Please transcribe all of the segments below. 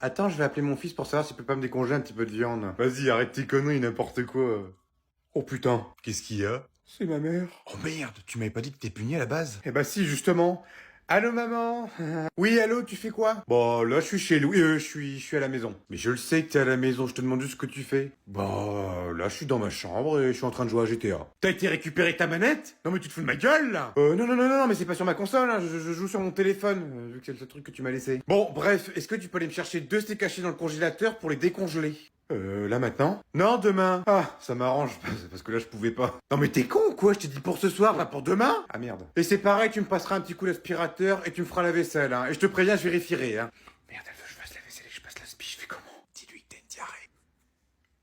Attends, je vais appeler mon fils pour savoir s'il peut pas me décongeler un petit peu de viande. Vas-y, arrête tes conneries, n'importe quoi. Oh putain. Qu'est-ce qu'il y a? C'est ma mère. Oh merde, tu m'avais pas dit que t'étais puni à la base? Eh bah si, justement. Allô maman? Oui, allô, tu fais quoi? Bah là, je suis chez Louis, je suis à la maison. Mais je le sais que t'es à la maison, je te demande juste ce que tu fais. Bah là, je suis dans ma chambre et je suis en train de jouer à GTA. T'as été récupérer ta manette? Non mais tu te fous de ma gueule là? Non, non, non, non, non, mais c'est pas sur ma console, hein. Je joue sur mon téléphone, vu que c'est le truc que tu m'as laissé. Bon, bref, est-ce que tu peux aller me chercher deux steaks cachés dans le congélateur pour les décongeler? Là maintenant? Non, demain. Ah, ça m'arrange, parce que là je pouvais pas. Non mais t'es con ou quoi? Je t'ai dit pour ce soir, pas pour demain? Ah merde. Et c'est pareil, tu me passeras un petit coup d'aspirateur et tu me feras la vaisselle, hein. Et je te préviens, je vérifierai, hein. Merde, elle veut que je fasse la vaisselle et que je passe la spie, je fais comment? Dis-lui que t'as une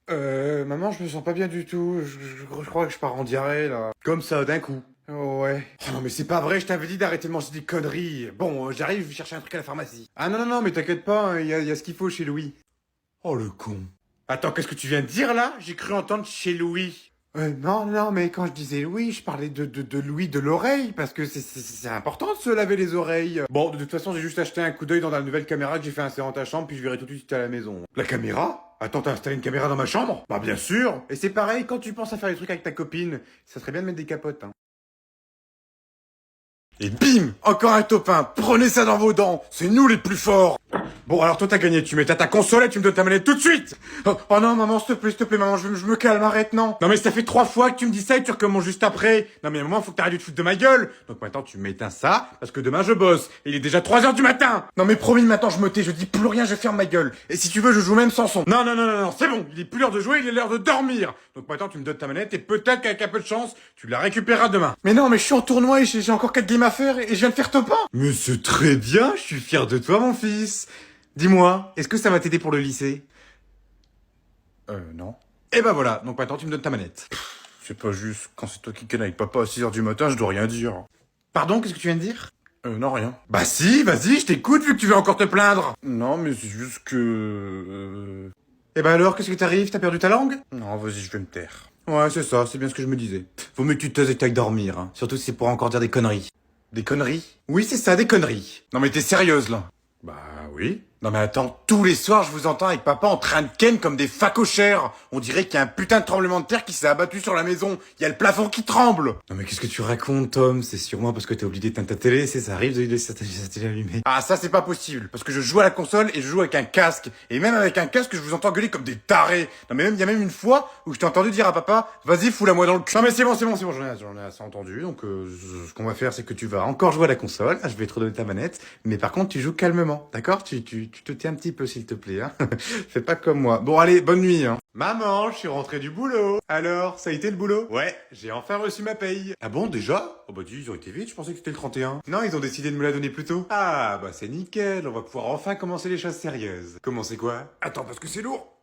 diarrhée. Maman, je me sens pas bien du tout. Je crois que je pars en diarrhée, là. Comme ça, d'un coup. Oh, ouais. Oh non mais c'est pas vrai, je t'avais dit d'arrêter de manger des conneries. Bon, j'arrive, je vais chercher un truc à la pharmacie. Ah non, non, non, mais t'inquiète pas, hein, y a ce qu'il faut chez Louis. Oh le con. Attends, qu'est-ce que tu viens de dire là? J'ai cru entendre chez Louis. Non, non, mais quand je disais Louis, je parlais de Louis de l'oreille, parce que c'est important de se laver les oreilles. Bon, de toute façon, j'ai juste acheté un coup d'œil dans la nouvelle caméra que j'ai fait insérer dans ta chambre, puis je verrai tout de suite à la maison. La caméra? Attends, t'as installé une caméra dans ma chambre? Bah bien sûr. Et c'est pareil, quand tu penses à faire des trucs avec ta copine, ça serait bien de mettre des capotes, hein. Et bim! Encore un topin! Prenez ça dans vos dents! C'est nous les plus forts! Bon, alors toi t'as gagné, tu mets ta console et tu me donnes ta manette tout de suite! Oh non, maman, s'il te plaît, maman, je me calme, arrête, non! Non mais ça fait 3 fois que tu me dis ça et tu recommences juste après! Non mais à un moment, faut que t'arrêtes de te foutre de ma gueule! Donc maintenant, tu m'éteins ça, parce que demain je bosse, et il est déjà 3 heures du matin! Non mais promis, maintenant je me tais, je dis plus rien, je ferme ma gueule! Et si tu veux, je joue même sans son! Non, non, non, non, non, c'est bon, il est plus l'heure de jouer, il est l'heure de dormir! Donc maintenant, tu me donnes ta manette, et peut-être qu'avec un peu de chance, tu la récupéreras demain! Mais non, mais je suis en tournoi et j'ai encore 4 games à faire, et je viens de faire top 1! Mais c'est très bien, je suis fier de toi, mon fils! Dis-moi, est-ce que ça va t'aider pour le lycée? Non. Eh ben voilà, donc maintenant tu me donnes ta manette. C'est pas juste, quand c'est toi qui ken avec papa à 6 heures du matin, je dois rien dire. Pardon, qu'est-ce que tu viens de dire? Non, rien. Bah si, vas-y, je t'écoute vu que tu veux encore te plaindre. Non, mais c'est juste que... Eh ben alors, qu'est-ce qui t'arrive? T'as perdu ta langue? Non, vas-y, je vais me taire. Ouais, c'est ça, c'est bien ce que je me disais. Vaut mieux que tu te taises et que t'ailles dormir, hein. Surtout si c'est pour encore dire des conneries. Des conneries? Oui, c'est ça, des conneries. Non mais t'es sérieuse, là? Bah oui. Non mais attends, tous les soirs je vous entends avec papa en train de ken comme des facochères. On dirait qu'il y a un putain de tremblement de terre qui s'est abattu sur la maison. Il y a le plafond qui tremble. Non mais qu'est-ce que tu racontes, Tom? C'est sûrement parce que t'as oublié d'éteindre ta télé, ça arrive de laisser ta télé allumée. Ah ça c'est pas possible, parce que je joue à la console et je joue avec un casque. Et même avec un casque je vous entends gueuler comme des tarés. Non mais même, il y a même une fois où je t'ai entendu dire à papa, vas-y fous-la-moi dans le cul. Non mais c'est bon, j'en ai assez entendu. Donc ce qu'on va faire c'est que tu vas encore jouer à la console. Je vais te redonner ta manette. Mais par contre tu joues calmement, d'accord? Tu te tais un petit peu s'il te plaît, hein. Fais pas comme moi. Bon allez, bonne nuit, hein. Maman, je suis rentré du boulot. Alors, ça a été le boulot? Ouais, j'ai enfin reçu ma paye. Ah bon, déjà? Oh bah dis, ils ont été vite, je pensais que c'était le 31. Non, ils ont décidé de me la donner plus tôt. Ah bah c'est nickel, on va pouvoir enfin commencer les choses sérieuses. Commencer quoi? Attends, parce que c'est lourd.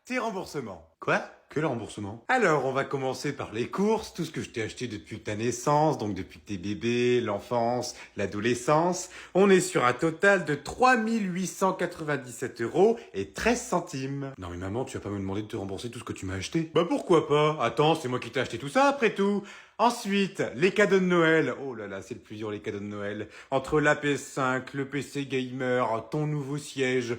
Tes remboursements. Quoi? Que le remboursement? Alors, on va commencer par les courses, tout ce que je t'ai acheté depuis ta naissance, donc depuis tes bébés, l'enfance, l'adolescence. On est sur un total de 3 897 € et 13 centimes. Non mais maman, tu vas pas me demander de te rembourser tout ce que tu m'as acheté? Bah pourquoi pas? Attends, c'est moi qui t'ai acheté tout ça après tout. Ensuite, les cadeaux de Noël. Oh là là, c'est le plus dur les cadeaux de Noël. Entre la PS5, le PC gamer, ton nouveau siège,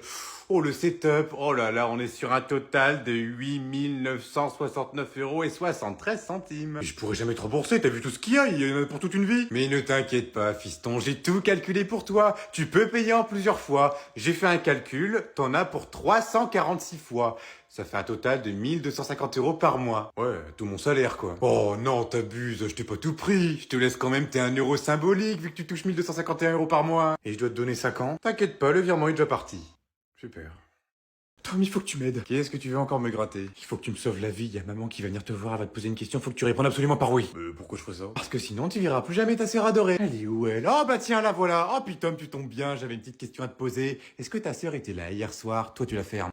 oh le setup, oh là là, on est sur un total de 8 969 € et 73 centimes. Mais je pourrais jamais te rembourser, t'as vu tout ce qu'il y a, il y en a pour toute une vie. Mais ne t'inquiète pas, fiston, j'ai tout calculé pour toi. Tu peux payer en plusieurs fois. J'ai fait un calcul, t'en as pour 346 fois. Ça fait un total de 1 250 € par mois. Ouais, tout mon salaire, quoi. Oh non, t'abuses, je t'ai pas tout pris. Je te laisse quand même tes 1 € symbolique vu que tu touches 1 251 € par mois. Et je dois te donner 5 ans. T'inquiète pas, le virement est déjà parti. Super. Tom, il faut que tu m'aides. Qu'est-ce que tu veux encore me gratter? Il faut que tu me sauves la vie, il y a maman qui va venir te voir, elle va te poser une question, faut que tu répondes absolument par oui. Pourquoi je ferais ça? Parce que sinon tu verras plus jamais ta sœur adorée. Elle est où elle? Oh bah tiens, la voilà. Oh puis Tom, tu tombes bien, j'avais une petite question à te poser. Est-ce que ta sœur était là hier soir? Toi tu la fermes.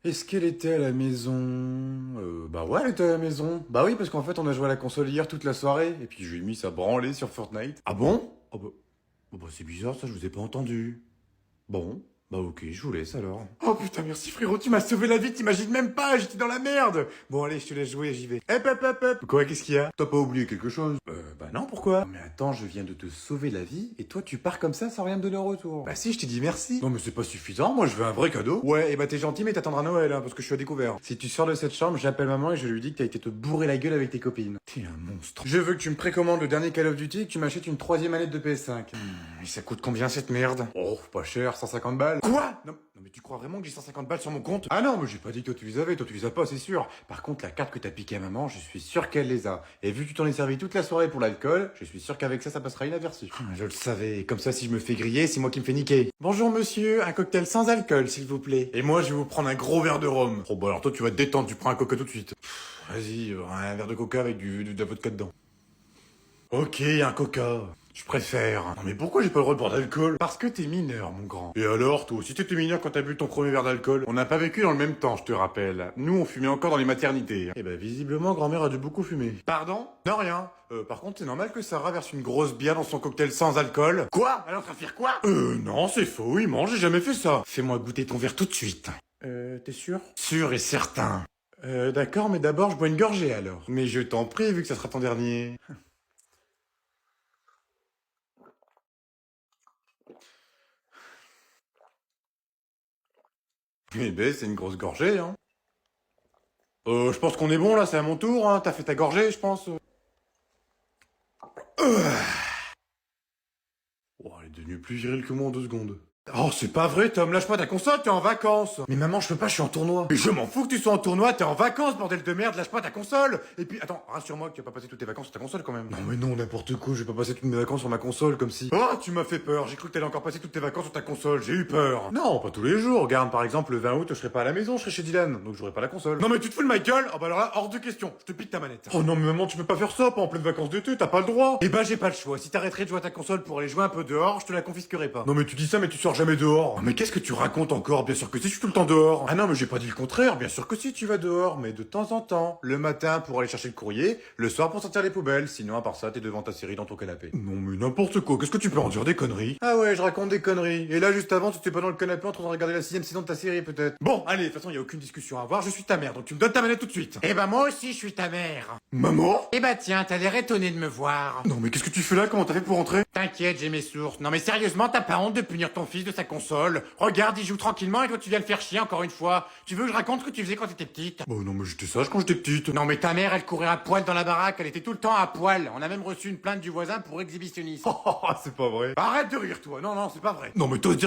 Est-ce qu'elle était à la maison? Bah ouais, elle était à la maison. Bah oui, parce qu'en fait, on a joué à la console hier toute la soirée, et puis je lui ai mis sa branlée sur Fortnite. Ah bon? Oh bah c'est bizarre, ça, je vous ai pas entendu. Bon, Bah ok, je vous laisse alors. Oh putain, merci frérot, tu m'as sauvé la vie, t'imagines même pas, j'étais dans la merde. Bon allez, je te laisse jouer, j'y vais. Hop. Quoi, qu'est-ce qu'il y a? T'as pas oublié quelque chose? Bah non, pourquoi? Non mais attends, je viens de te sauver la vie, et toi tu pars comme ça sans rien me donner en retour. Bah si, je t'ai dit merci. Non mais c'est pas suffisant, moi je veux un vrai cadeau. Ouais, et bah t'es gentil, mais t'attendras Noël, hein, parce que je suis à découvert. Si tu sors de cette chambre, j'appelle maman et je lui dis que t'as été te bourrer la gueule avec tes copines. T'es un monstre. Je veux que tu me précommandes le dernier Call of Duty et que tu m'achètes une troisième manette de PS5. Et ça coûte combien cette merde? Oh, pas cher, 150 balles. Quoi? Non mais tu crois vraiment que j'ai 150 balles sur mon compte? Ah non, mais j'ai pas dit que toi tu les avais, toi tu les as pas, c'est sûr. Par contre, la carte que t'as piquée à maman, je suis sûr qu'elle les a. Et vu que tu t'en es servi toute la soirée pour l'alcool, je suis sûr qu'avec ça passera inaperçu. Je le savais, comme ça si je me fais griller, c'est moi qui me fais niquer. Bonjour monsieur, un cocktail sans alcool s'il vous plaît. Et moi je vais vous prendre un gros verre de rhum. Oh bah alors toi tu vas te détendre, tu prends un coca tout de suite. Vas-y, un verre de coca avec de la vodka dedans. Ok, un coca. Je préfère. Non mais pourquoi j'ai pas le droit de boire d'alcool? Parce que t'es mineur, mon grand. Et alors, toi aussi t'étais mineur quand t'as bu ton premier verre d'alcool? On n'a pas vécu dans le même temps, je te rappelle. Nous, on fumait encore dans les maternités. Eh ben, visiblement, grand-mère a dû beaucoup fumer. Pardon? Non, rien. Par contre, c'est normal que Sarah verse une grosse bière dans son cocktail sans alcool. Quoi? Elle est en train de faire quoi? Non, c'est faux, il mange, j'ai jamais fait ça. Fais-moi goûter ton verre tout de suite. T'es sûr? Sûr et certain. D'accord, mais d'abord, je bois une gorgée alors. Mais je t'en prie, vu que ça sera ton dernier. Eh ben, c'est une grosse gorgée, hein. Je pense qu'on est bon, là, c'est à mon tour, hein. T'as fait ta gorgée, je pense. Oh, elle est devenue plus virile que moi en 2 secondes. Oh, c'est pas vrai, Tom, lâche pas ta console, t'es en vacances. Mais maman, je peux pas, je suis en tournoi. Mais je m'en fous que tu sois en tournoi, t'es en vacances, bordel de merde, lâche pas ta console. Et puis, attends, rassure-moi que tu vas pas passer toutes tes vacances sur ta console quand même. Non mais non, n'importe quoi, je vais pas passer toutes mes vacances sur ma console comme si... Oh, tu m'as fait peur, j'ai cru que t'allais encore passer toutes tes vacances sur ta console, j'ai eu peur. Non, pas tous les jours, regarde, par exemple, le 20 août, je serai pas à la maison, je serai chez Dylan, donc j'aurai pas la console. Non mais tu te fous de ma gueule? Oh bah alors là, hors de question, je te pique ta manette. Oh non mais maman, tu peux pas faire ça, pas en pleine vacances d'été, t'as pas le droit. Eh ben j'ai pas le choix, si t'arrêterais de jouer à ta console pour aller jouer un peu dehors, je te la confisquerai pas. Non mais tu dis ça mais tu sors jamais dehors. Mais qu'est-ce que tu racontes encore? Bien sûr que si, je suis tout le temps dehors. Ah non, mais j'ai pas dit le contraire. Bien sûr que si, tu vas dehors, mais de temps en temps. Le matin pour aller chercher le courrier, le soir pour sortir les poubelles. Sinon, à part ça, t'es devant ta série dans ton canapé. Non mais n'importe quoi, qu'est-ce que tu peux en dire des conneries? Ah ouais, je raconte des conneries. Et là, juste avant, tu étais pas dans le canapé en train de regarder la 6ème saison de ta série, peut-être. Bon, allez, de toute façon, y a aucune discussion à avoir, je suis ta mère, donc tu me donnes ta manette tout de suite. Eh ben moi aussi, je suis ta mère. Maman? Eh ben tiens, t'as l'air étonné de me voir. Non mais qu'est-ce que tu fais là? Comment t'as fait pour rentrer? T'inquiète, j'ai mes sources. Non mais sérieusement, t'as pas honte de punir ton fils de sa console? Regarde, il joue tranquillement et toi tu viens le faire chier encore une fois. Tu veux que je raconte ce que tu faisais quand t'étais petite? Bah non mais j'étais sage quand j'étais petite. Non mais ta mère elle courait à poil dans la baraque, elle était tout le temps à poil. On a même reçu une plainte du voisin pour exhibitionnisme. Oh c'est pas vrai. Arrête de rire toi, non c'est pas vrai. Non mais toi dire